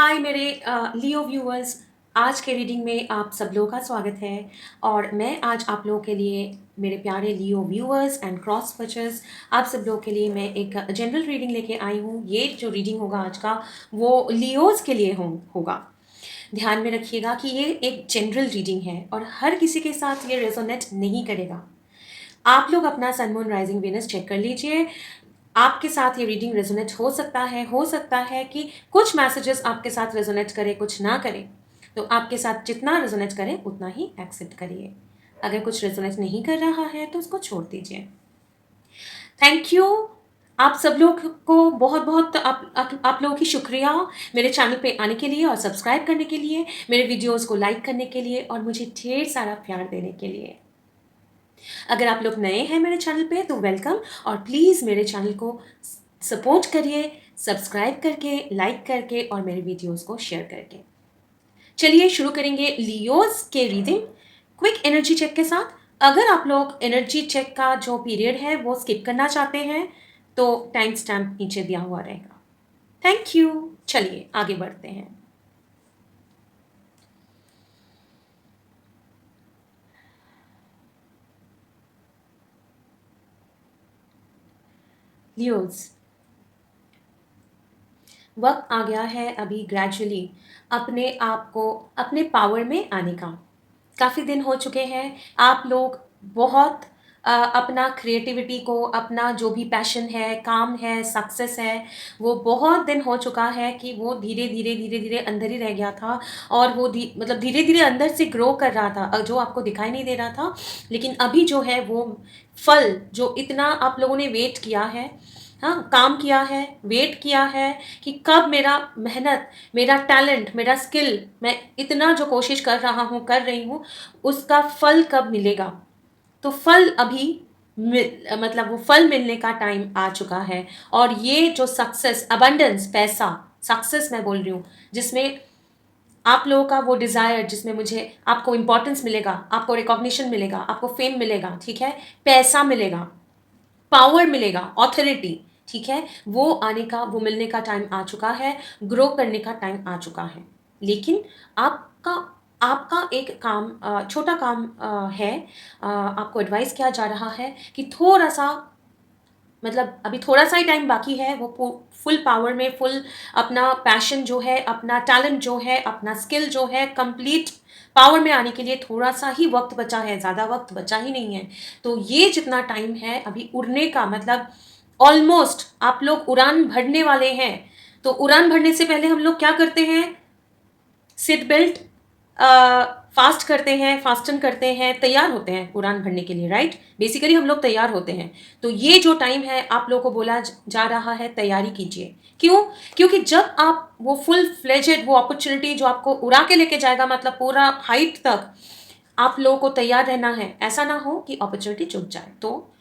हाय मेरे लियो व्यूअर्स। आज के रीडिंग में आप सब लोगों का स्वागत है। और मैं आज आप लोगों के लिए, मेरे प्यारे लियो व्यूअर्स एंड क्रॉस वॉचर्स, आप सब लोगों के लिए मैं एक जनरल रीडिंग लेके आई हूँ। ये जो रीडिंग होगा आज का, वो लियोज के लिए होगा। ध्यान में रखिएगा कि ये एक जनरल रीडिंग है और हर किसी के साथ ये रेजोनेट नहीं करेगा। आप लोग अपना sun moon rising Venus check कर लीजिए। आपके साथ ये रीडिंग रेजोनेट हो सकता है कि कुछ मैसेजेस आपके साथ रेजोनेट करे, कुछ ना करे। तो आपके साथ जितना रेजोनेट करे उतना ही एक्सेप्ट करिए। अगर कुछ रेजोनेट नहीं कर रहा है तो उसको छोड़ दीजिए। Thank you. आप सब लोग को बहुत बहुत आप लोगों की शुक्रिया मेरे चैनल पे आने के लिए और सब्सक्राइब करने के लिए, मेरे वीडियोस को लाइक करने के लिए और मुझे ढेर सारा प्यार देने के लिए। अगर आप लोग नए हैं मेरे चैनल पे तो वेलकम, और प्लीज़ मेरे चैनल को सपोर्ट करिए, सब्सक्राइब करके, लाइक करके और मेरे वीडियोस को शेयर करके। चलिए शुरू करेंगे लियोज के रीडिंग क्विक एनर्जी चेक के साथ। अगर आप लोग एनर्जी चेक का जो पीरियड है वो स्किप करना चाहते हैं तो टाइम स्टैम्प नीचे दिया हुआ रहेगा। Thank you. चलिए आगे बढ़ते हैं। लियोज, वक्त आ गया है अभी ग्रेजुअली अपने आप को अपने पावर में आने का। काफ़ी दिन हो चुके हैं। आप लोग बहुत अपना क्रिएटिविटी को, अपना जो भी पैशन है, काम है, सक्सेस है, वो बहुत दिन हो चुका है कि वो धीरे धीरे अंदर ही रह गया था। और वो मतलब धीरे धीरे अंदर से ग्रो कर रहा था, जो आपको दिखाई नहीं दे रहा था। लेकिन अभी जो है वो फल, जो इतना आप लोगों ने वेट किया है, हाँ, काम किया है, वेट किया है कि कब मेरा मेहनत, मेरा टैलेंट, मेरा स्किल, मैं इतना जो कोशिश कर रहा हूँ, कर रही हूँ, उसका फल कब मिलेगा। तो फल अभी मतलब वो फल मिलने का टाइम आ चुका है। और ये जो सक्सेस, अबंडेंस, पैसा, सक्सेस मैं बोल रही हूँ, जिसमें आप लोगों का वो डिज़ायर, जिसमें मुझे आपको इम्पोर्टेंस मिलेगा, आपको रिकॉग्निशन मिलेगा, आपको फेम मिलेगा, ठीक है, पैसा मिलेगा, पावर मिलेगा, ऑथोरिटी, ठीक है, वो आने का, वो मिलने का टाइम आ चुका है। ग्रो करने का टाइम आ चुका है। लेकिन आपका आपका एक काम, छोटा काम है। आपको एडवाइस किया जा रहा है कि थोड़ा सा, मतलब अभी थोड़ा सा ही टाइम बाकी है। वो फुल पावर में, फुल अपना पैशन जो है, अपना टैलेंट जो है, अपना स्किल जो है, कंप्लीट पावर में आने के लिए थोड़ा सा ही वक्त बचा है, ज़्यादा वक्त बचा ही नहीं है। तो ये जितना टाइम है अभी उड़ने का, मतलब ऑलमोस्ट आप लोग उड़ान भरने वाले हैं। तो उड़ान भरने से पहले हम लोग क्या करते हैं? सीट बेल्ट फास्ट करते हैं, फास्टन करते हैं, तैयार होते हैं उड़ान भरने के लिए, राइट? बेसिकली हम लोग तैयार होते हैं। तो ये जो टाइम है आप लोगों को बोला जा रहा है तैयारी कीजिए। क्यों? क्योंकि जब आप वो फुल फ्लेजेड, वो अपॉर्चुनिटी जो आपको उड़ा के लेके जाएगा, मतलब पूरा हाइट तक, आप लोगों को तैयार रहना है। ऐसा ना हो कि अपॉर्चुनिटी चुक जाए। तो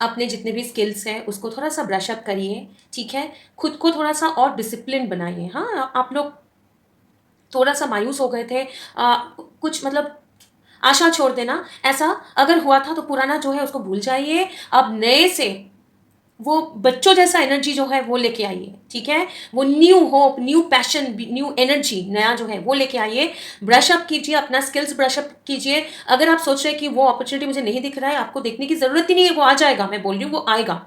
अपने जितने भी स्किल्स हैं उसको थोड़ा सा ब्रश अप करिए, ठीक है, खुद को थोड़ा सा और डिसिप्लिन बनाइए। हाँ, आप लोग थोड़ा सा मायूस हो गए थे, कुछ मतलब आशा छोड़ देना। ऐसा अगर हुआ था तो पुराना जो है उसको भूल जाइए। अब नए से वो बच्चों जैसा एनर्जी जो है वो लेके आइए, ठीक है, वो new hope, new passion, new energy, नया जो है वो लेके आइए। ब्रश अप कीजिए, अपना स्किल्स ब्रश अप कीजिए। अगर आप सोच रहे हैं कि वो अपॉर्चुनिटी मुझे नहीं दिख रहा है, आपको देखने की जरूरत ही नहीं है, वो आ जाएगा। मैं बोल रही हूँ वो आएगा,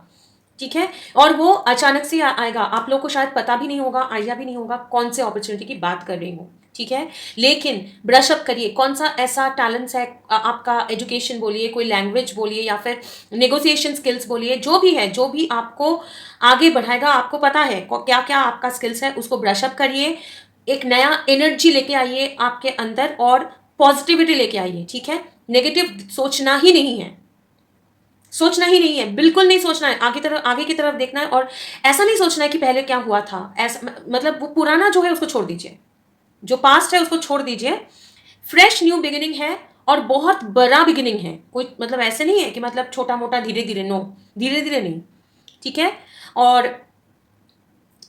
ठीक है। और वो अचानक से आएगा, आप लोग को शायद पता भी नहीं होगा, आइडिया भी नहीं होगा कौन से अपॉर्चुनिटी की बात कर रही हूँ, ठीक है। लेकिन ब्रश अप करिए, कौन सा ऐसा टैलेंट्स है आपका, एजुकेशन बोलिए, कोई लैंग्वेज बोलिए, या फिर नेगोशिएशन स्किल्स बोलिए, जो भी है, जो भी आपको आगे बढ़ाएगा, आपको पता है क्या क्या आपका स्किल्स है, उसको ब्रश अप करिए। एक नया एनर्जी लेके आइए आपके अंदर और पॉजिटिविटी लेके आइए, ठीक है। नेगेटिव सोचना ही नहीं है, सोचना ही नहीं है, बिल्कुल नहीं सोचना है। आगे की तरफ देखना है। और ऐसा नहीं सोचना है कि पहले क्या हुआ था, ऐसा मतलब वो पुराना जो है उसको छोड़ दीजिए, जो पास्ट है उसको छोड़ दीजिए। फ्रेश न्यू बिगिनिंग है और बहुत बड़ा बिगिनिंग है। कोई मतलब ऐसे नहीं है कि मतलब छोटा मोटा धीरे धीरे, नो, धीरे धीरे नहीं, ठीक है। और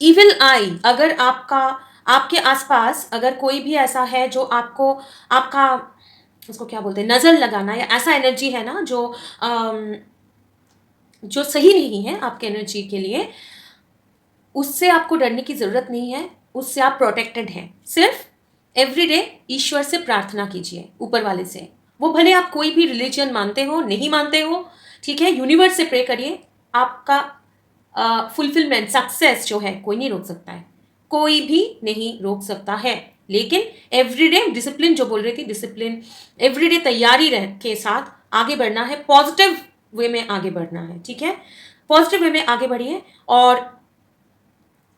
इविल आई, अगर आपका, आपके आसपास अगर कोई भी ऐसा है जो आपको, आपका, उसको क्या बोलते हैं, नजर लगाना, या ऐसा एनर्जी है ना जो जो सही नहीं है आपके एनर्जी के लिए, उससे आपको डरने की ज़रूरत नहीं है। उससे आप प्रोटेक्टेड हैं। सिर्फ एवरीडे ईश्वर से प्रार्थना कीजिए, ऊपर वाले से। वो भले आप कोई भी रिलीजन मानते हो, नहीं मानते हो, ठीक है, यूनिवर्स से प्रे करिए। आपका फुलफिलमेंट, सक्सेस जो है कोई नहीं रोक सकता है, कोई भी नहीं रोक सकता है। लेकिन एवरीडे डिसिप्लिन, जो बोल रही थी, डिसिप्लिन, एवरीडे तैयारी रह के साथ आगे बढ़ना है, पॉजिटिव वे में आगे बढ़ना है, ठीक है। पॉजिटिव वे में आगे बढ़िए और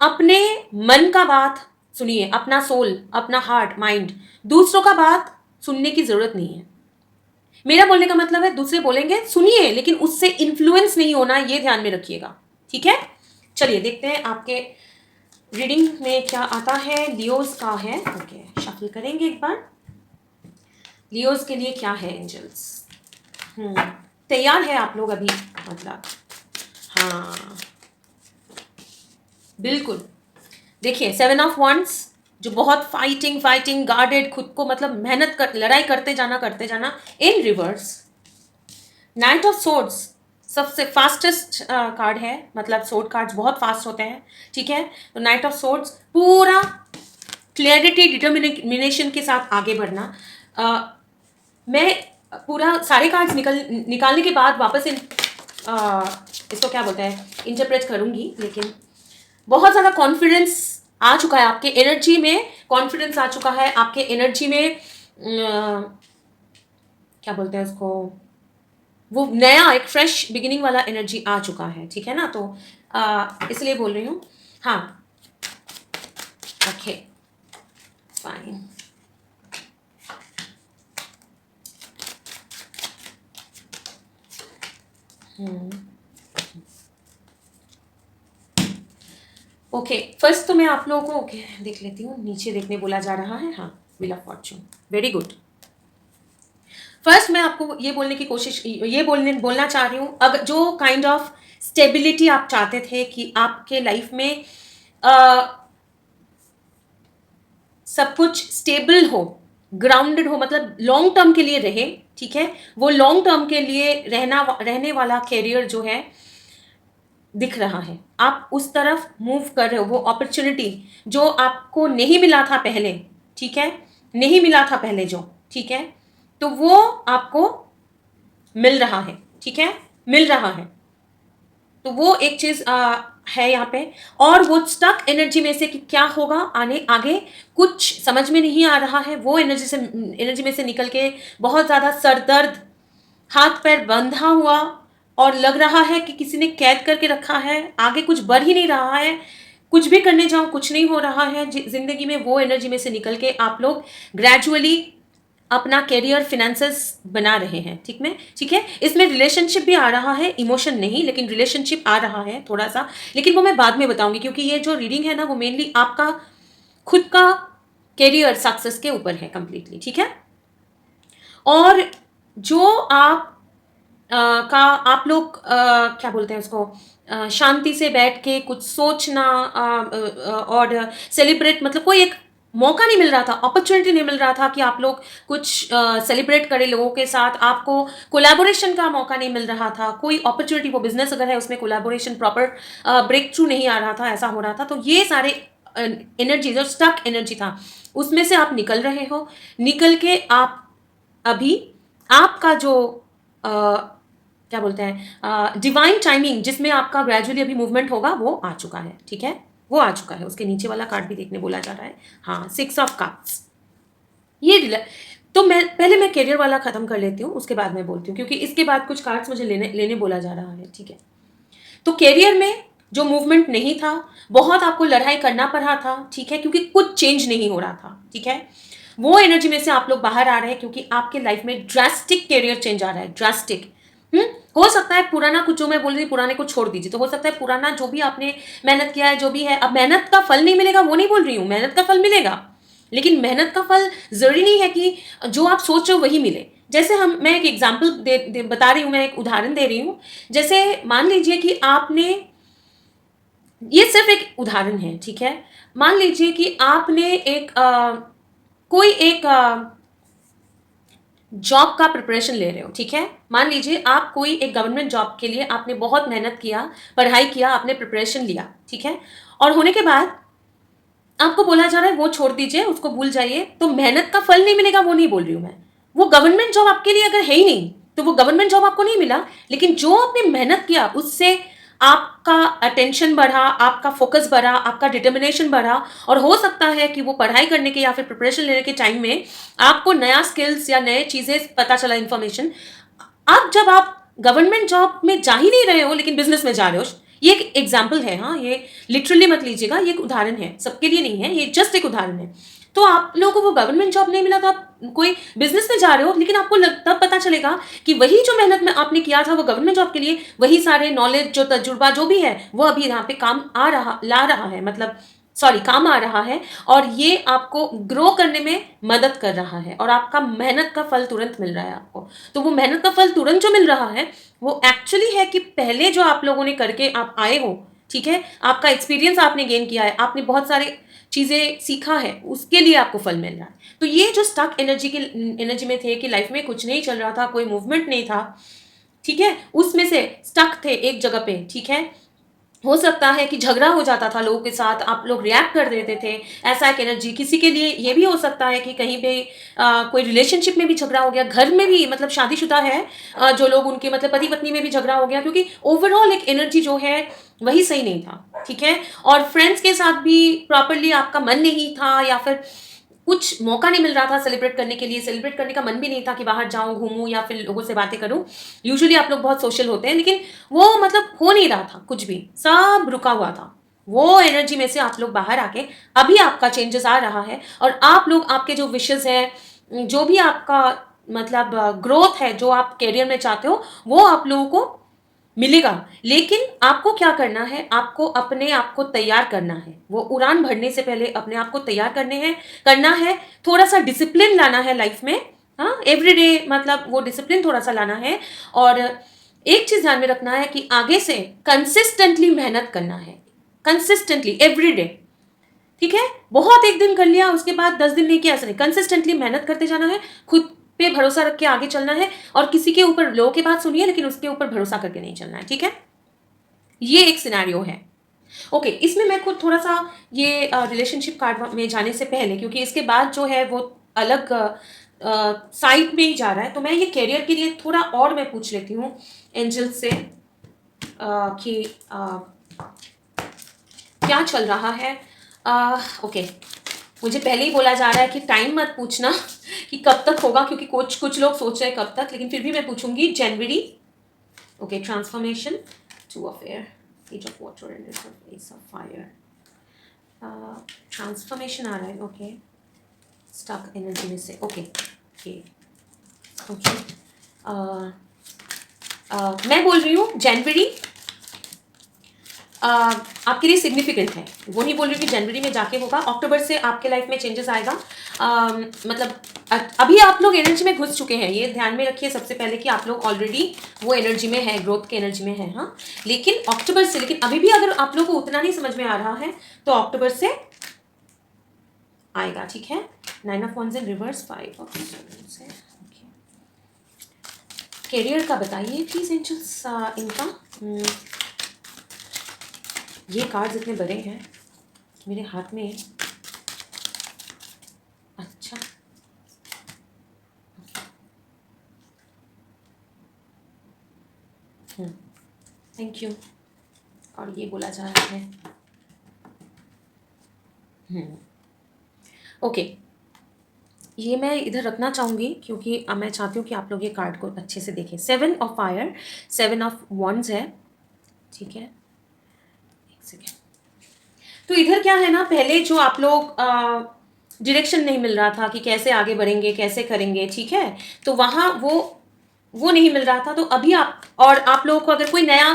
अपने मन का बात सुनिए, अपना सोल, अपना हार्ट, माइंड। दूसरों का बात सुनने की जरूरत नहीं है। मेरा बोलने का मतलब है दूसरे बोलेंगे सुनिए, लेकिन उससे इन्फ्लुएंस नहीं होना, ये ध्यान में रखिएगा, ठीक है। चलिए देखते हैं आपके रीडिंग में क्या आता है। लियोज का है, ओके, शफल करेंगे एक बार। लियोज के लिए क्या है एंजल्स? तैयार है आप लोग अभी, मतलब? हाँ बिल्कुल। देखिए 7 ऑफ वंड्स, जो बहुत फाइटिंग गार्डेड, खुद को मतलब मेहनत कर, लड़ाई करते जाना इन रिवर्स। नाइट ऑफ सोर्ड्स सबसे फास्टेस्ट कार्ड है, मतलब सोर्ड कार्ड्स बहुत फास्ट होते हैं, ठीक है। तो नाइट ऑफ सोर्ड्स पूरा क्लियरिटी, डिटर्मिनेशन के साथ आगे बढ़ना। मैं पूरा सारे कार्ड्स निकालने के बाद वापस इसको क्या बोलते हैं, इंटरप्रेट करूंगी, लेकिन बहुत ज़्यादा कॉन्फिडेंस आ चुका है आपके एनर्जी में, कॉन्फिडेंस आ चुका है आपके एनर्जी में, क्या बोलते हैं उसको, वो नया एक फ्रेश बिगिनिंग वाला एनर्जी आ चुका है, ठीक है ना। तो इसलिए बोल रही हूँ। हाँ ओके फाइन। ओके फर्स्ट तो मैं आप लोगों को ओके देख लेती हूँ, नीचे देखने बोला जा रहा है। हाँ, wheel of Fortune, very good. First मैं आपको ये बोलने की कोशिश, ये बोलना चाह रही हूँ, अगर जो काइंड ऑफ स्टेबिलिटी आप चाहते थे कि आपके लाइफ में सब कुछ स्टेबल हो, ग्राउंडेड हो, मतलब लॉन्ग टर्म के लिए रहे, ठीक है, वो लॉन्ग टर्म के लिए रहने वाला कैरियर जो है दिख रहा है, आप उस तरफ मूव कर रहे हो। वो अपॉर्चुनिटी जो आपको नहीं मिला था पहले, ठीक है, नहीं मिला था पहले जो, ठीक है, तो वो आपको मिल रहा है, ठीक है, मिल रहा है। तो वो एक चीज है यहाँ पे। और वो स्टक एनर्जी में से कि क्या होगा आगे कुछ समझ में नहीं आ रहा है, वो एनर्जी में से निकल के बहुत ज्यादा सरदर्द, हाथ पैर बंधा हुआ और लग रहा है कि किसी ने कैद करके रखा है, आगे कुछ बढ़ ही नहीं रहा है, कुछ भी करने जाओ कुछ नहीं हो रहा है जिंदगी में। वो एनर्जी में से निकल के आप लोग ग्रेजुअली अपना कैरियर, फिनेंसेस बना रहे हैं, ठीक है। इसमें रिलेशनशिप भी आ रहा है, इमोशन नहीं, लेकिन रिलेशनशिप आ रहा है थोड़ा सा, लेकिन वो मैं बाद में बताऊंगी, क्योंकि ये जो रीडिंग है ना, वो मेनली आपका खुद का कैरियर सक्सेस के ऊपर है कंप्लीटली, ठीक है। और जो आप लोग क्या बोलते हैं उसको, शांति से बैठ के कुछ सोचना और सेलिब्रेट, मतलब कोई एक मौका नहीं मिल रहा था, अपॉर्चुनिटी नहीं मिल रहा था कि आप लोग कुछ सेलिब्रेट करें लोगों के साथ, आपको कोलैबोरेशन का मौका नहीं मिल रहा था, कोई अपॉर्चुनिटी, वो बिजनेस अगर है उसमें कोलैबोरेशन प्रॉपर ब्रेक थ्रू नहीं आ रहा था, ऐसा हो रहा था। तो ये सारे एनर्जी, जो स्टक एनर्जी था, उसमें से आप निकल रहे हो, निकल के आप अभी आपका जो क्या बोलते हैं, डिवाइन टाइमिंग, जिसमें आपका ग्रेजुअली अभी मूवमेंट होगा, वो आ चुका है, ठीक है, वो आ चुका है। उसके नीचे वाला कार्ड भी देखने बोला जा रहा है, हाँ, 6 ऑफ कप्स। ये तो मैं कैरियर वाला खत्म कर लेती हूँ, उसके बाद मैं बोलती हूँ, क्योंकि इसके बाद कुछ कार्ड्स मुझे लेने बोला जा रहा है, ठीक है। तो कैरियर में जो मूवमेंट नहीं था, बहुत आपको लड़ाई करना पड़ा था, ठीक है, क्योंकि कुछ चेंज नहीं हो रहा था, ठीक है। वो एनर्जी में से आप लोग बाहर आ रहे हैं, क्योंकि आपके लाइफ में ड्रास्टिक कैरियर चेंज आ रहा है, ड्रास्टिक। हो सकता है पुराना कुछ, जो मैं बोल रही पुराने को छोड़ दीजिए, तो हो सकता है पुराना जो भी आपने मेहनत किया है, जो भी है, अब मेहनत का फल नहीं मिलेगा वो नहीं बोल रही हूँ, मेहनत का फल मिलेगा, लेकिन मेहनत का फल जरूरी नहीं है कि जो आप सोच रहे हो वही मिले। जैसे मैं एक एग्जाम्पल बता रही हूँ, मैं एक उदाहरण दे रही हूँ। जैसे मान लीजिए कि आपने, ये सिर्फ एक उदाहरण है, ठीक है, मान लीजिए कि आपने कोई एक जॉब का प्रिपरेशन ले रहे हो, ठीक है, मान लीजिए आप कोई एक गवर्नमेंट जॉब के लिए आपने बहुत मेहनत किया, पढ़ाई किया, आपने प्रिपरेशन लिया, ठीक है, और होने के बाद आपको बोला जा रहा है वो छोड़ दीजिए, उसको भूल जाइए, तो मेहनत का फल नहीं मिलेगा वो नहीं बोल रही हूँ मैं। वो गवर्नमेंट जॉब आपके लिए अगर है ही नहीं, तो वो गवर्नमेंट जॉब आपको नहीं मिला, लेकिन जो आपने मेहनत किया उससे आपका अटेंशन बढ़ा, आपका फोकस बढ़ा, आपका डिटर्मिनेशन बढ़ा, और हो सकता है कि वो पढ़ाई करने के या फिर प्रिपरेशन लेने के टाइम में आपको नया स्किल्स या नए चीज़ें पता चला, इन्फॉर्मेशन। अब जब आप गवर्नमेंट जॉब में जा ही नहीं रहे हो लेकिन बिजनेस में जा रहे हो, ये एक एग्जाम्पल है, हाँ, ये लिटरली मत लीजिएगा, ये एक उदाहरण है, सबके लिए नहीं है, ये जस्ट एक उदाहरण है। तो आप लोगों को वो गवर्नमेंट जॉब नहीं मिला, तो आप कोई बिजनेस में जा रहे हो, लेकिन आपको तब पता चलेगा कि वही जो मेहनत में आपने किया था वो गवर्नमेंट जॉब के लिए, वही सारे नॉलेज, जो तजुर्बा जो भी है, वो अभी यहाँ पे काम ला रहा है, मतलब सॉरी, काम आ रहा है, और ये आपको ग्रो करने में मदद कर रहा है, और आपका मेहनत का फल तुरंत मिल रहा है आपको। तो वो मेहनत का फल तुरंत जो मिल रहा है वो एक्चुअली है कि पहले जो आप लोगों ने करके आप आए हो, ठीक है, आपका एक्सपीरियंस आपने गेन किया है, आपने बहुत सारे चीज़ें सीखा है, उसके लिए आपको फल मिल रहा है। तो ये जो स्टक एनर्जी में थे कि लाइफ में कुछ नहीं चल रहा था, कोई मूवमेंट नहीं था, ठीक है, उसमें से स्टक थे एक जगह पे, ठीक है, हो सकता है कि झगड़ा हो जाता था लोगों के साथ, आप लोग रिएक्ट कर देते थे, ऐसा एक एनर्जी। किसी के लिए ये भी हो सकता है कि कहीं पे कोई रिलेशनशिप में भी झगड़ा हो गया, घर में भी, मतलब शादीशुदा है जो लोग, उनके मतलब पति पत्नी में भी झगड़ा हो गया, क्योंकि ओवरऑल एक एनर्जी जो है वही सही नहीं था, ठीक है। और फ्रेंड्स के साथ भी प्रॉपरली आपका मन नहीं था, या फिर कुछ मौका नहीं मिल रहा था सेलिब्रेट करने के लिए, सेलिब्रेट करने का मन भी नहीं था कि बाहर जाऊं, घूमूं, या फिर लोगों से बातें करूं। यूजुअली आप लोग बहुत सोशल होते हैं, लेकिन वो मतलब हो नहीं रहा था, कुछ भी सब रुका हुआ था। वो एनर्जी में से आप लोग बाहर आके अभी आपका चेंजेस आ रहा है, और आप लोग, आपके जो विशेस है, जो भी आपका मतलब ग्रोथ है, जो आप कैरियर में चाहते हो, वो आप लोगों को मिलेगा। लेकिन आपको क्या करना है, आपको अपने आप को तैयार करना है, वो उड़ान भरने से पहले अपने आप को तैयार करना है, थोड़ा सा डिसिप्लिन लाना है लाइफ में, हाँ, एवरीडे, मतलब वो डिसिप्लिन थोड़ा सा लाना है। और एक चीज ध्यान में रखना है कि आगे से कंसिस्टेंटली मेहनत करना है, कंसिस्टेंटली एवरीडे, ठीक है। बहुत एक दिन कर लिया उसके बाद 10 दिन नहीं किया, ऐसा नहीं, कंसिस्टेंटली मेहनत करते जाना है, खुद पे भरोसा रख के आगे चलना है, और किसी के ऊपर, लोगों की बात सुनिए लेकिन उसके ऊपर भरोसा करके नहीं चलना है, ठीक है। ये एक सिनेरियो है। ओके, इसमें मैं खुद थोड़ा सा ये रिलेशनशिप कार्ड में जाने से पहले, क्योंकि इसके बाद जो है वो अलग साइट में ही जा रहा है, तो मैं ये कैरियर के लिए थोड़ा और मैं पूछ लेती हूँ एंजल से कि क्या चल रहा है। ओके, मुझे पहले ही बोला जा रहा है कि टाइम मत पूछना कि कब तक होगा, क्योंकि कुछ लोग सोच रहे हैं कब तक, लेकिन फिर भी मैं पूछूंगी जनवरी। Okay, transformation, two of air, age of water and age of fire, transformation आ रहा है। ओके, स्टक एनर्जी में से, ओके ओके ओके, मैं बोल रही हूँ जनवरी आपके लिए सिग्निफिकेंट है, वो नहीं बोल रही कि जनवरी में जाके होगा, अक्टूबर से आपके लाइफ में चेंजेस आएगा। मतलब अभी आप लोग एनर्जी में घुस चुके हैं, ये ध्यान में रखिए सबसे पहले कि आप लोग ऑलरेडी वो एनर्जी में है, ग्रोथ की एनर्जी में है, हाँ, लेकिन अक्टूबर से, लेकिन अभी भी अगर आप लोगों को उतना नहीं समझ में आ रहा है तो अक्टूबर से आएगा, ठीक है। 9 of wands in reverse, 5 of wands है। कैरियर का बताइए प्लीज एंजल्स, इनका। ये कार्ड्स इतने बड़े हैं मेरे हाथ में, अच्छा, थैंक यू। और ये बोला जा रहा है, ओके, ये मैं इधर रखना चाहूँगी क्योंकि मैं चाहती हूँ कि आप लोग ये कार्ड को अच्छे से देखें। 7 ऑफ फायर, 7 ऑफ wands है, ठीक है, एक सेकेंड। तो इधर क्या है ना, पहले जो आप लोग डायरेक्शन नहीं मिल रहा था कि कैसे आगे बढ़ेंगे, कैसे करेंगे, ठीक है, तो वहाँ वो नहीं मिल रहा था, तो अभी आप लोगों को अगर कोई नया,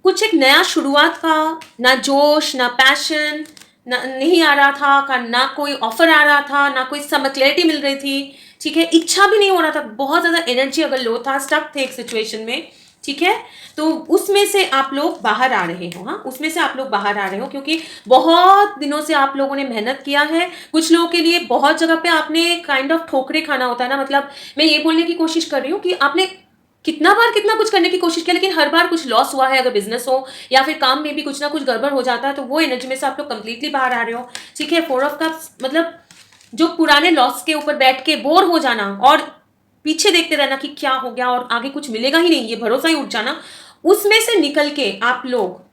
कुछ एक नया शुरुआत का ना जोश, ना पैशन, ना नहीं आ रहा था, ना कोई ऑफर आ रहा था, ना कोई समय क्लैरिटी मिल रही थी, ठीक है, इच्छा भी नहीं हो रहा था, बहुत ज़्यादा एनर्जी अगर लो था, स्टक थे एक सिचुएशन में, ठीक है, तो उसमें से आप लोग बाहर आ रहे हो, हाँ, उसमें से आप लोग बाहर आ रहे हो, क्योंकि बहुत दिनों से आप लोगों ने मेहनत किया है। कुछ लोगों के लिए बहुत जगह पे आपने काइंड ऑफ ठोकरे खाना होता है ना, मतलब मैं ये बोलने की कोशिश कर रही हूँ कि आपने कितना बार कितना कुछ करने की कोशिश किया, लेकिन हर बार कुछ लॉस हुआ है। अगर बिजनेस हो या फिर काम में भी कुछ ना कुछ गड़बड़ हो जाता है, तो वो एनर्जी में से आप लोग कंप्लीटली बाहर आ रहे हो। ठीक है, 4 ऑफ कप्स मतलब जो पुराने लॉस के ऊपर बैठ के बोर हो जाना और पीछे देखते रहना कि क्या हो गया और आगे कुछ मिलेगा ही नहीं, ये भरोसा ही उठ जाना, उसमें से निकल के आप लोग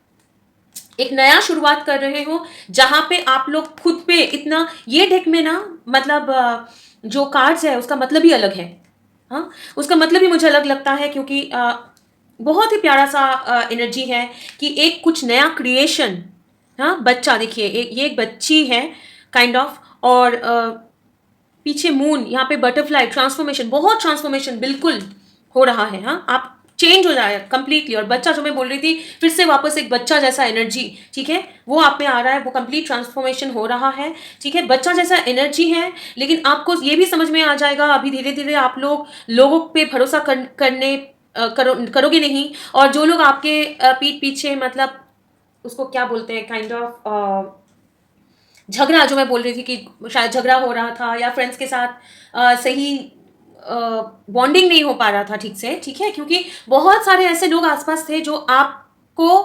एक नया शुरुआत कर रहे हो, जहां पे आप लोग खुद पे इतना, ये डेक में ना मतलब जो कार्ड्स है उसका मतलब ही अलग है। हाँ, उसका मतलब ही मुझे अलग लगता है, क्योंकि बहुत ही प्यारा सा एनर्जी है कि एक कुछ नया क्रिएशन। हाँ, बच्चा देखिए, ये एक बच्ची है काइंड ऑफ, और पीछे मून, यहाँ पे बटरफ्लाई, ट्रांसफॉर्मेशन, बहुत ट्रांसफॉर्मेशन बिल्कुल हो रहा है। हाँ, आप चेंज हो जाए कंप्लीटली, और बच्चा जो मैं बोल रही थी, फिर से वापस एक बच्चा जैसा एनर्जी, ठीक है, वो आप में आ रहा है, वो कंप्लीट ट्रांसफॉर्मेशन हो रहा है। ठीक है, बच्चा जैसा एनर्जी है, लेकिन आपको ये भी समझ में आ जाएगा अभी धीरे धीरे आप लोग लोगों पे भरोसा करने करोगे नहीं, और जो लोग आपके पीठ पीछे मतलब उसको क्या बोलते हैं, काइंड ऑफ झगड़ा, जो मैं बोल रही थी कि शायद झगड़ा हो रहा था या फ्रेंड्स के साथ सही बॉन्डिंग नहीं हो पा रहा था ठीक से, ठीक है, क्योंकि बहुत सारे ऐसे लोग आसपास थे जो आपको,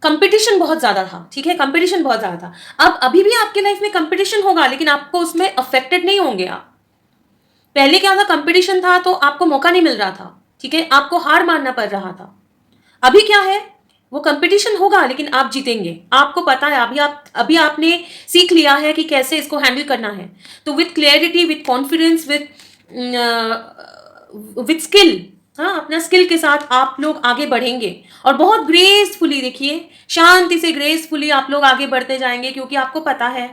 कंपटीशन बहुत ज्यादा था। ठीक है, कंपटीशन बहुत ज्यादा था। अब अभी भी आपके लाइफ में कंपटीशन होगा, लेकिन आपको उसमें अफेक्टेड नहीं होंगे आप। पहले क्या था, कंपटीशन था तो आपको मौका नहीं मिल रहा था। ठीक है, आपको हार मानना पड़ रहा था। अभी क्या है, वो कंपटीशन होगा लेकिन आप जीतेंगे, आपको पता है। अभी आपने सीख लिया है कि कैसे इसको हैंडल करना है। तो with clarity, with confidence, with skill, हाँ, अपना स्किल के साथ आप लोग आगे बढ़ेंगे, और बहुत ग्रेसफुली, देखिए, शांति से ग्रेसफुली आप लोग आगे बढ़ते जाएंगे, क्योंकि आपको पता है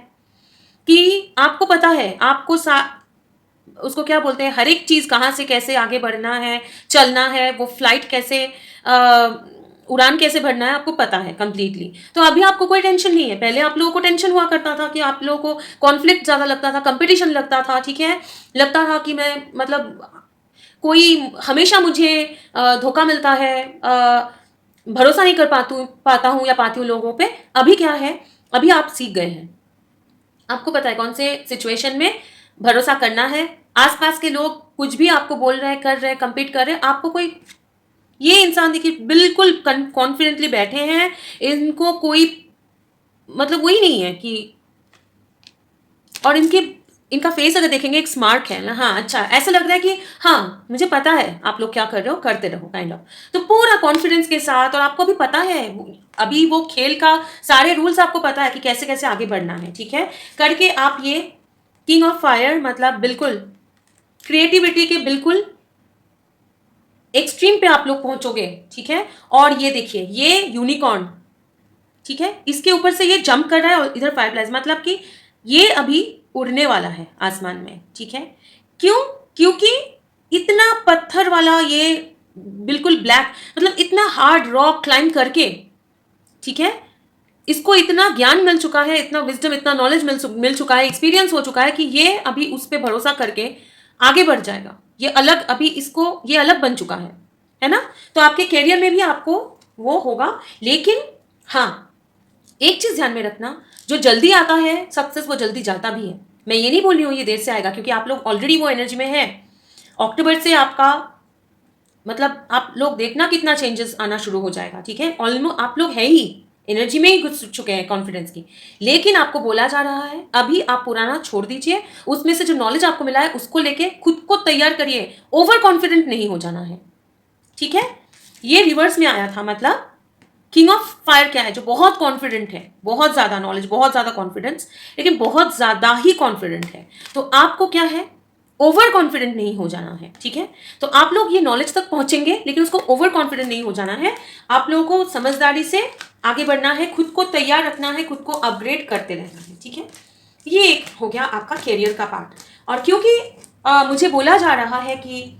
कि आपको पता है आपको उसको क्या बोलते हैं, हर एक चीज कहाँ से कैसे आगे बढ़ना है, चलना है, वो फ्लाइट कैसे उड़ान कैसे भरना है, आपको पता है कंप्लीटली। तो अभी आपको कोई टेंशन नहीं है। पहले आप लोगों को टेंशन हुआ करता था कि आप लोगों को कॉन्फ्लिक्ट ज्यादा लगता था, कंपटीशन लगता था, ठीक है, लगता था कि मैं मतलब कोई हमेशा मुझे धोखा मिलता है, भरोसा नहीं कर पाता हूँ या पाती हूँ लोगों पे। अभी क्या है, अभी आप सीख गए हैं, आपको पता है कौन से सिचुएशन में भरोसा करना है। आसपास के लोग कुछ भी आपको बोल रहे हैं, कर रहे हैं, compete कर रहे हैं, आपको कोई, ये इंसान देखिए बिल्कुल कॉन्फिडेंटली बैठे हैं, इनको कोई मतलब वही नहीं है कि, और इनका फेस अगर देखेंगे एक स्मार्ट है ना, हाँ, अच्छा, ऐसा लग रहा है कि हाँ मुझे पता है आप लोग क्या कर रहे हो, करते रहो काइंड ऑफ। तो पूरा कॉन्फिडेंस के साथ, और आपको भी पता है अभी वो खेल का सारे रूल्स आपको पता है कि कैसे कैसे आगे बढ़ना है, ठीक है, करके आप ये किंग ऑफ फायर मतलब बिल्कुल क्रिएटिविटी के बिल्कुल एक्सट्रीम पे आप लोग पहुंचोगे। ठीक है, और ये देखिए, ये यूनिकॉर्न, ठीक है, इसके ऊपर से ये जंप कर रहा है, और इधर फायरफ्लाइज, मतलब कि ये अभी उड़ने वाला है आसमान में। ठीक है, क्यों, क्योंकि इतना पत्थर वाला ये बिल्कुल ब्लैक, मतलब इतना हार्ड रॉक क्लाइंब करके, ठीक है, इसको इतना ज्ञान मिल चुका है, इतना विजडम, इतना नॉलेज मिल चुका है, एक्सपीरियंस हो चुका है कि ये अभी उस पर भरोसा करके आगे बढ़ जाएगा। ये अलग, अभी इसको ये अलग बन चुका है ना। तो आपके करियर में भी आपको वो होगा, लेकिन हाँ, एक चीज ध्यान में रखना, जो जल्दी आता है सक्सेस, वो जल्दी जाता भी है। मैं ये नहीं बोल रही हूँ ये देर से आएगा, क्योंकि आप लोग ऑलरेडी वो एनर्जी में है। अक्टूबर से आपका मतलब आप लोग देखना कितना चेंजेस आना शुरू हो जाएगा। ठीक है, ऑलमोस्ट आप लोग है ही एनर्जी में ही घुस चुके हैं कॉन्फिडेंस की, लेकिन आपको बोला जा रहा है अभी आप पुराना छोड़ दीजिए, उसमें से जो नॉलेज आपको मिला है उसको लेके खुद को तैयार करिए, ओवर कॉन्फिडेंट नहीं हो जाना है। ठीक है, ये रिवर्स में आया था, मतलब किंग ऑफ फायर क्या है, जो बहुत कॉन्फिडेंट है, बहुत ज्यादा नॉलेज, बहुत ज्यादा कॉन्फिडेंस, लेकिन बहुत ज्यादा ही कॉन्फिडेंट है। तो आपको क्या है, ओवर कॉन्फिडेंट नहीं हो जाना है। ठीक है, तो आप लोग ये नॉलेज तक पहुंचेंगे, लेकिन उसको ओवर कॉन्फिडेंट नहीं हो जाना है। आप लोगों को समझदारी से आगे बढ़ना है, खुद को तैयार रखना है, खुद को अपग्रेड करते रहना है। ठीक है, ये एक हो गया आपका कैरियर का पार्ट। और क्योंकि मुझे बोला जा रहा है कि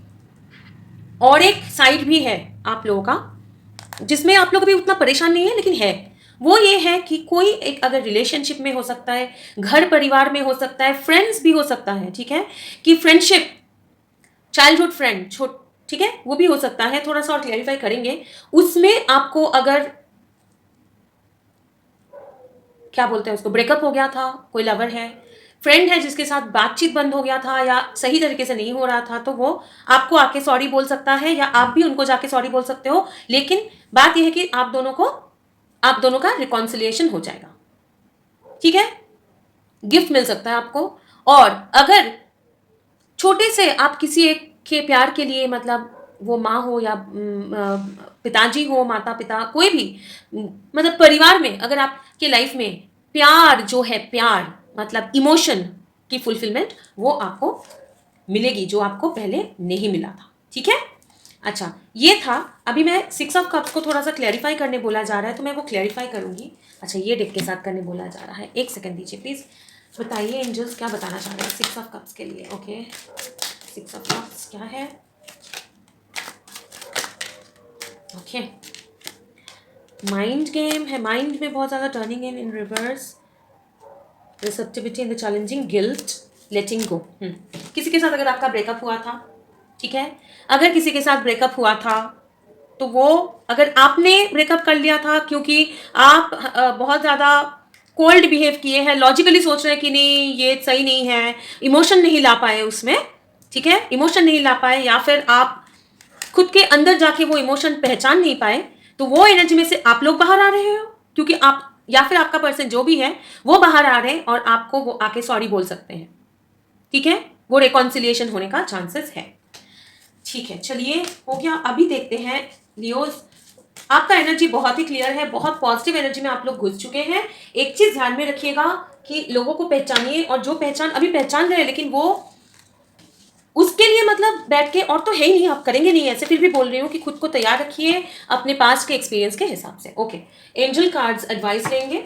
और एक साइड भी है आप लोगों का, जिसमें आप लोग अभी उतना परेशान नहीं है, लेकिन है, वो ये है कि कोई एक अगर रिलेशनशिप में हो सकता है, घर परिवार में हो सकता है, फ्रेंड्स भी हो सकता है। ठीक है, कि फ्रेंडशिप, चाइल्डहुड फ्रेंड, ठीक है, वो भी हो सकता है, थोड़ा सा और क्लैरिफाई करेंगे। उसमें आपको अगर क्या बोलते हैं उसको, ब्रेकअप हो गया था, कोई लवर है, फ्रेंड है जिसके साथ बातचीत बंद हो गया था या सही तरीके से नहीं हो रहा था, तो वो आपको आके सॉरी बोल सकता है या आप भी उनको जाके सॉरी बोल सकते हो। लेकिन बात यह है कि आप दोनों का रिकॉन्सिलिएशन हो जाएगा, ठीक है। गिफ्ट मिल सकता है आपको। और अगर छोटे से आप किसी एक के प्यार के लिए, मतलब वो माँ हो या पिताजी हो, माता पिता कोई भी, मतलब परिवार में अगर आपके लाइफ में प्यार जो है, प्यार मतलब इमोशन की फुलफिलमेंट, वो आपको मिलेगी जो आपको पहले नहीं मिला था, ठीक है। अच्छा, ये था। अभी मैं 6 ऑफ कप्स को थोड़ा सा क्लैरिफाई करने बोला जा रहा है, तो मैं वो क्लैरिफाई करूंगी। अच्छा, ये डेक के साथ करने बोला जा रहा है, एक सेकंड दीजिए प्लीज। बताइए एंजल्स क्या बताना चाह रहे हैं 6 ऑफ कप्स के लिए। ओके, 6 ऑफ कप्स क्या है? ओके, माइंड गेम है, माइंड में बहुत ज़्यादा turning in reverse, receptivity in the challenging, guilt, letting go. किसी के साथ अगर आपका ब्रेकअप हुआ था, ठीक है, अगर किसी के साथ ब्रेकअप हुआ था, तो वो अगर आपने ब्रेकअप कर लिया था क्योंकि आप बहुत ज़्यादा कोल्ड बिहेव किए हैं, लॉजिकली सोच रहे हैं कि नहीं ये सही नहीं है, इमोशन नहीं ला पाए उसमें, ठीक है, इमोशन नहीं ला पाए, या फिर आप खुद के अंदर जाके वो इमोशन पहचान नहीं पाए, तो वो एनर्जी में से आप लोग बाहर आ रहे हो, क्योंकि आप या फिर आपका पर्सन जो भी है वो बाहर आ रहे हैं और आपको वो आके सॉरी बोल सकते हैं, ठीक है। वो रिकॉन्सिलिएशन होने का चांसेस है, ठीक है। चलिए, हो गया। अभी देखते हैं लियोज, आपका एनर्जी बहुत ही क्लियर है, बहुत पॉजिटिव एनर्जी में आप लोग घुस चुके हैं। एक चीज ध्यान में रखिएगा कि लोगों को पहचानिए, और जो पहचान अभी पहचान रहे हैं लेकिन वो उसके लिए मतलब बैठ के और तो है ही नहीं, आप करेंगे नहीं ऐसे, फिर भी बोल रही हूँ कि खुद को तैयार रखिए अपने पास्ट के एक्सपीरियंस के हिसाब से। ओके, एंजल कार्ड्स एडवाइस लेंगे।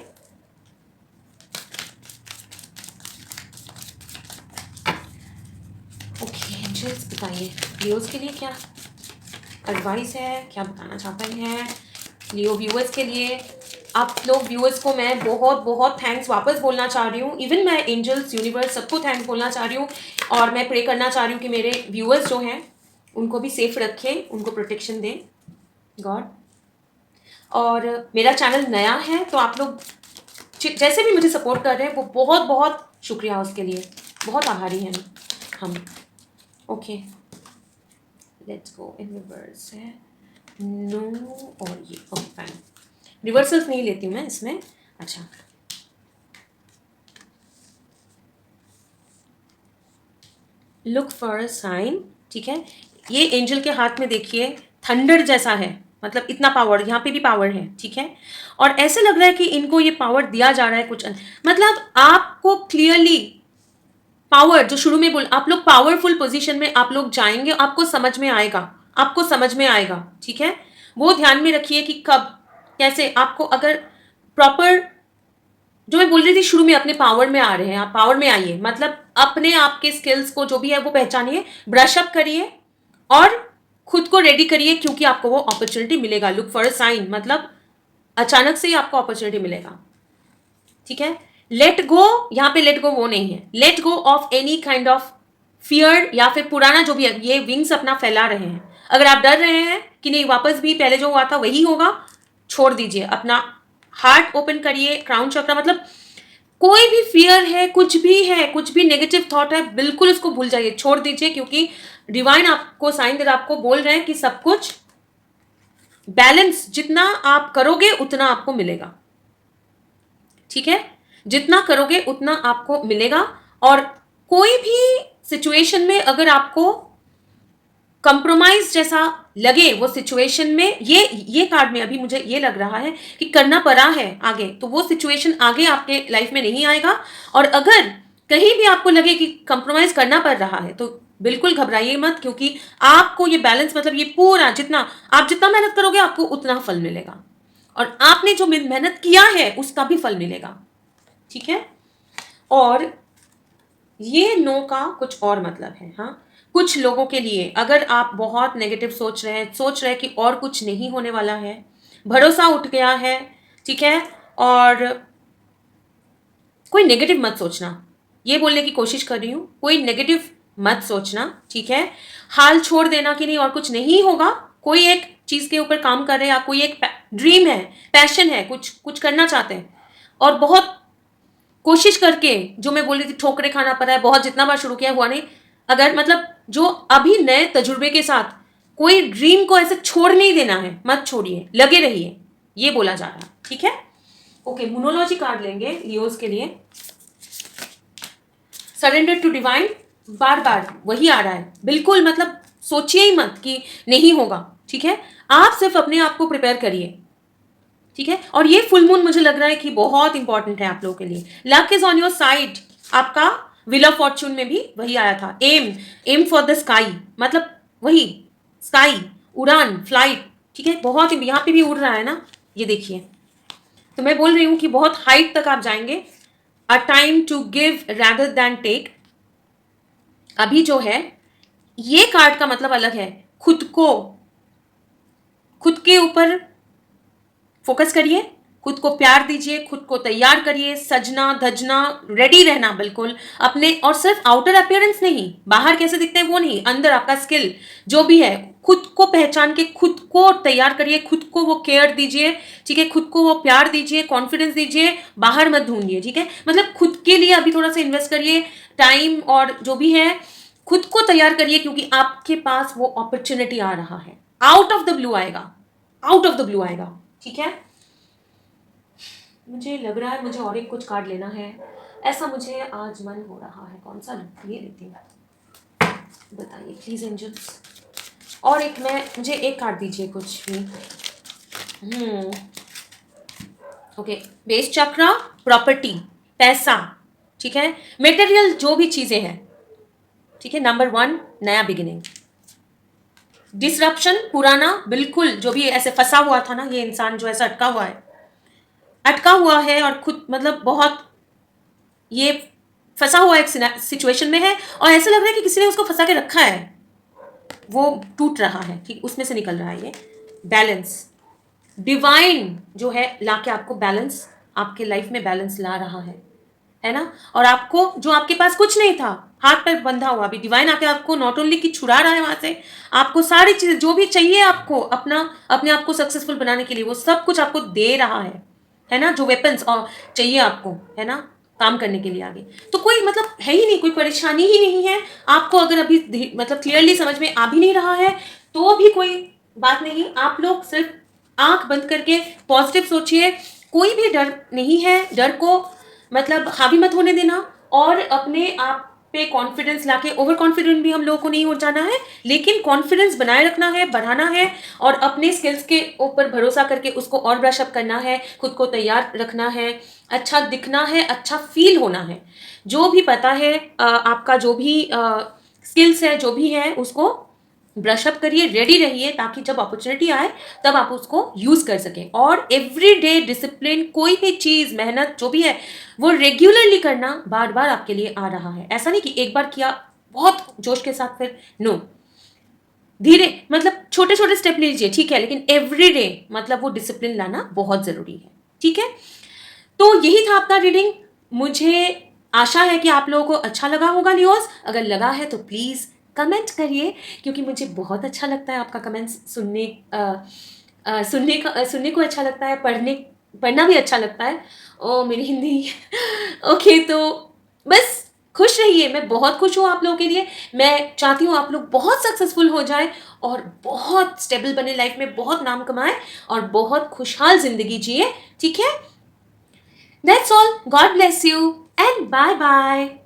ओके एंजल्स, बताइए लियोज के लिए क्या एडवाइस है, क्या बताना चाहते हैं लियो व्यूअर्स के लिए। आप लोग व्यूअर्स को मैं बहुत बहुत थैंक्स वापस बोलना चाह रही हूँ, इवन मैं एंजल्स यूनिवर्स सबको थैंक्स बोलना चाह रही हूँ, और मैं प्रे करना चाह रही हूँ कि मेरे व्यूअर्स जो हैं उनको भी सेफ रखें, उनको प्रोटेक्शन दें गॉड। और मेरा चैनल नया है, तो आप लोग जैसे भी मुझे सपोर्ट कर रहे हैं वो बहुत बहुत शुक्रिया, उसके लिए बहुत आभारी हैं हम। Okay, let's go in reverse है नो, और ये ओके फाइन, रिवर्सल्स नहीं लेती हूँ मैं इसमें। अच्छा, लुक फॉर अ साइन, ठीक है। ये एंजल के हाथ में देखिए थंडर जैसा है, मतलब इतना पावर, यहाँ पे भी पावर है, ठीक है। और ऐसे लग रहा है कि इनको ये पावर दिया जा रहा है कुछ मतलब आपको क्लियरली पावर, जो शुरू में बोल, आप लोग पावरफुल पोजीशन में आप लोग जाएंगे, आपको समझ में आएगा, आपको समझ में आएगा, ठीक है। वो ध्यान में रखिए कि कब कैसे आपको, अगर प्रॉपर जो मैं बोल रही थी शुरू में, अपने पावर में आ रहे हैं, आप पावर में आइए, मतलब अपने आप के स्किल्स को जो भी है वो पहचानिए, ब्रश अप करिए और खुद को रेडी करिए, क्योंकि आपको वो अपॉर्चुनिटी मिलेगा। लुक फॉर अ साइन मतलब अचानक से ही आपको अपॉर्चुनिटी मिलेगा, ठीक है। लेट गो, यहाँ पे लेट गो वो नहीं है, let go of any kind of fear, या फिर पुराना जो भी है, ये विंग्स अपना फैला रहे हैं। अगर आप डर रहे हैं कि नहीं वापस भी पहले जो हुआ था वही होगा, छोड़ दीजिए, अपना हार्ट ओपन करिए, क्राउन चक्रा, मतलब कोई भी फियर है, कुछ भी है, कुछ भी नेगेटिव थॉट है, बिल्कुल उसको भूल जाइए, छोड़ दीजिए, क्योंकि डिवाइन आपको साइन दे, आपको बोल रहे हैं कि सब कुछ बैलेंस, जितना आप करोगे उतना आपको मिलेगा, ठीक है। जितना करोगे उतना आपको मिलेगा। और कोई भी सिचुएशन में अगर आपको कंप्रोमाइज जैसा लगे वो सिचुएशन में, ये कार्ड में अभी मुझे ये लग रहा है कि करना पड़ा है आगे, तो वो सिचुएशन आगे आपके लाइफ में नहीं आएगा। और अगर कहीं भी आपको लगे कि कंप्रोमाइज करना पड़ रहा है, तो बिल्कुल घबराइए मत, क्योंकि आपको ये बैलेंस, मतलब ये पूरा आप जितना मेहनत करोगे आपको उतना फल मिलेगा, और आपने जो मेहनत किया है उसका भी फल मिलेगा, ठीक है। और ये नो का कुछ और मतलब है, हाँ। कुछ लोगों के लिए अगर आप बहुत नेगेटिव सोच रहे हैं, सोच रहे हैं कि और कुछ नहीं होने वाला है, भरोसा उठ गया है, ठीक है। और कोई नेगेटिव मत सोचना, ये बोलने की कोशिश कर रही हूँ, कोई नेगेटिव मत सोचना, ठीक है। हाल छोड़ देना कि नहीं और कुछ नहीं होगा, कोई एक चीज के ऊपर काम कर रहे हैं, या कोई एक ड्रीम है, पैशन है, कुछ कुछ करना चाहते हैं, और बहुत कोशिश करके, जो मैं बोल रही थी ठोकरें खाना पड़ा है, बहुत जितना बार शुरू किया हुआ नहीं, अगर मतलब जो अभी नए तजुर्बे के साथ कोई ड्रीम को ऐसे छोड़ नहीं देना है, मत छोड़िए, लगे रहिए, ये बोला जा रहा है, ठीक है। ओके, मोनोलॉजी कार्ड लेंगे लियोस के लिए। सरेंडर टू डिवाइन, बार बार वही आ रहा है, बिल्कुल मतलब सोचिए ही मत कि नहीं होगा, ठीक है। आप सिर्फ अपने आप को प्रिपेयर करिए, ठीक है। और ये फुल मून मुझे लग रहा है कि बहुत इंपॉर्टेंट है आप लोगों के लिए। Luck is on your side, आपका व्हील ऑफ फॉर्च्यून में भी वही आया था, एम फॉर द स्काई, मतलब वही स्काई, उड़ान, फ्लाइट, ठीक है। बहुत यहाँ पे भी उड़ रहा है ना, ये देखिए। तो मैं बोल रही हूँ कि बहुत हाइट तक आप जाएंगे। A time to give rather than take. अभी जो है ये कार्ड का मतलब अलग है, खुद के ऊपर फोकस करिए, खुद को प्यार दीजिए, खुद को तैयार करिए, सजना धजना, रेडी रहना बिल्कुल अपने। और सिर्फ आउटर अपीयरेंस नहीं, बाहर कैसे दिखते हैं वो नहीं, अंदर आपका स्किल जो भी है, खुद को पहचान के खुद को तैयार करिए, खुद को वो केयर दीजिए, ठीक है। खुद को वो प्यार दीजिए, कॉन्फिडेंस दीजिए, बाहर मत ढूंढिए, ठीक है। मतलब खुद के लिए अभी थोड़ा सा इन्वेस्ट करिए टाइम, और जो भी है खुद को तैयार करिए, क्योंकि आपके पास वो अपॉर्चुनिटी आ रहा है, आउट ऑफ द ब्लू आएगा, आउट ऑफ द ब्लू आएगा, ठीक है। मुझे लग रहा है मुझे और एक कुछ कार्ड लेना है, ऐसा मुझे आज मन हो रहा है। कौन सा ये लेती हूँ, बताइए प्लीज एंजल्स। और एक मुझे एक कार्ड दीजिए कुछ भी। ओके, बेस चक्रा, प्रॉपर्टी, पैसा, ठीक है, मटेरियल जो भी चीजें हैं, ठीक है। नंबर 1, नया बिगिनिंग, डिसरप्शन, पुराना, बिल्कुल जो भी ऐसे फंसा हुआ था ना, ये इंसान जो ऐसा अटका हुआ है और खुद मतलब बहुत ये फंसा हुआ एक सिचुएशन में है, और ऐसा लग रहा है कि किसी ने उसको फंसा के रखा है, वो टूट रहा है, ठीक, उसमें से निकल रहा है ये। बैलेंस, डिवाइन जो है लाके आपको बैलेंस, आपके लाइफ में बैलेंस ला रहा है ना। और आपको जो आपके पास कुछ नहीं था, हाथ पैर बंधा हुआ, अभी डिवाइन आके आपको नॉट ओनली कि छुड़ा रहा है वहां से, आपको सारी चीजें जो भी चाहिए आपको अपने आप को सक्सेसफुल बनाने के लिए, वो सब कुछ आपको दे रहा है ना। जो वेपन्स और चाहिए आपको, है ना, काम करने के लिए आगे, तो कोई मतलब है ही नहीं, कोई परेशानी ही नहीं है आपको। अगर अभी मतलब क्लियरली समझ में आ भी नहीं रहा है तो भी कोई बात नहीं, आप लोग सिर्फ आंख बंद करके पॉजिटिव सोचिए, कोई भी डर नहीं है, डर को मतलब हावी मत होने देना, और अपने आप पे कॉन्फिडेंस लाके, ओवर कॉन्फिडेंट भी हम लोगों को नहीं हो जाना है, लेकिन कॉन्फिडेंस बनाए रखना है, बढ़ाना है, और अपने स्किल्स के ऊपर भरोसा करके उसको और ब्रश अप करना है, खुद को तैयार रखना है, अच्छा दिखना है, अच्छा फील होना है। जो भी पता है आपका जो भी स्किल्स है, जो भी है, उसको ब्रशअप करिए, रेडी रहिए, ताकि जब अपॉर्चुनिटी आए तब आप उसको यूज कर सकें। और एवरीडे डिसिप्लिन, कोई भी चीज, मेहनत जो भी है, वो रेगुलरली करना बार बार आपके लिए आ रहा है। ऐसा नहीं कि एक बार किया बहुत जोश के साथ, फिर नो, धीरे मतलब छोटे छोटे स्टेप लीजिए, ठीक है, लेकिन एवरीडे मतलब वो डिसिप्लिन लाना बहुत जरूरी है, ठीक है। तो यही था आपका रीडिंग। मुझे आशा है कि आप लोगों को अच्छा लगा होगा लियोस। अगर लगा है तो प्लीज़ कमेंट करिए, क्योंकि मुझे बहुत अच्छा लगता है आपका कमेंट्स सुनने को अच्छा लगता है, पढ़ना भी अच्छा लगता है। ओ मेरी हिंदी ओके, तो बस खुश रहिए, मैं बहुत खुश हूँ आप लोगों के लिए। मैं चाहती हूँ आप लोग बहुत सक्सेसफुल हो जाए और बहुत स्टेबल बने लाइफ में, बहुत नाम कमाए और बहुत खुशहाल जिंदगी जिए, ठीक है। That's all. God bless you and bye bye.